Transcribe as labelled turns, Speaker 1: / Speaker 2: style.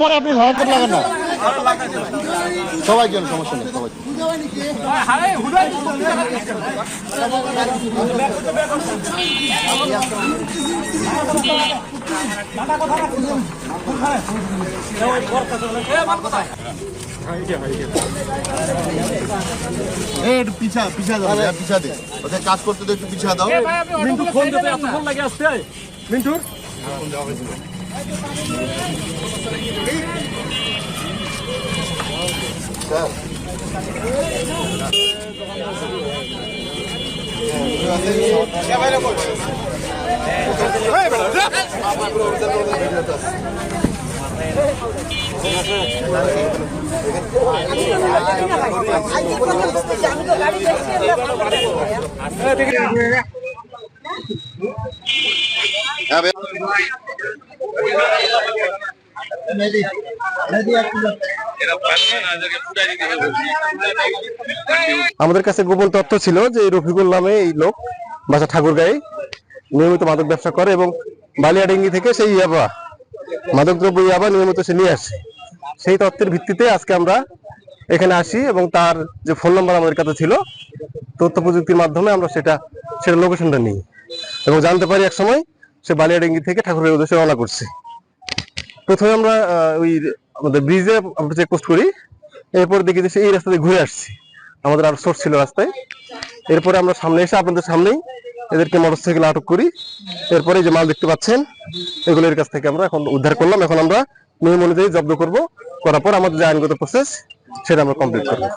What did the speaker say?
Speaker 1: পরে আপনি হরকত লাগান না, সবাই জন্য সমস্যা নেই, সবাই একটু পিছা দাও, পিছা দে ওদের কাজ করতে তো একটু পিছা দাও।
Speaker 2: মিন্টু ফোন দিতে এতক্ষণ লাগে আসতে মিন্টুর
Speaker 3: আমাদের কাছে গোপন তথ্য ছিল যে রফিকুল নামে এই লোক বাসা ঠাকুরগাঁয়ে নিয়মিত মাদক ব্যবসা করে এবং বালিয়াডাঙ্গি থেকে সেই মাদকদ্রব্য ইয়াবা নিয়মিত সে নিয়ে আসে। সেই তথ্যের ভিত্তিতে আজকে আমরা এখানে আসি এবং তার যে ফোন নাম্বার আমাদের কাছে ছিল তথ্য প্রযুক্তির মাধ্যমে আমরা সেটা লোকেশনটা নিই এবং জানতে পারি এক সময় সে বালিয়াডাঙ্গি থেকে ঠাকুরের উদ্দেশ্যে রওনা করছে। প্রথমে আমরা ওই আমাদের ব্রিজে আমরা চেকপোস্ট করি, এরপর দেখি যে সে এই রাস্তা দিয়ে ঘুরে আসছে, আমাদের আরো সোর্স ছিল রাস্তায়। এরপরে আমরা সামনে এসে আপনাদের সামনেই এদেরকে মোটরসাইকেল আটক করি। এরপরে যে মাল দেখতে পাচ্ছেন এগুলো এর কাছ থেকে আমরা এখন উদ্ধার করলাম। এখন আমরা নিয়ম অনুযায়ী জব্দ করার পর আমাদের যে আইনগত প্রসেস সেটা আমরা কমপ্লিট করবো।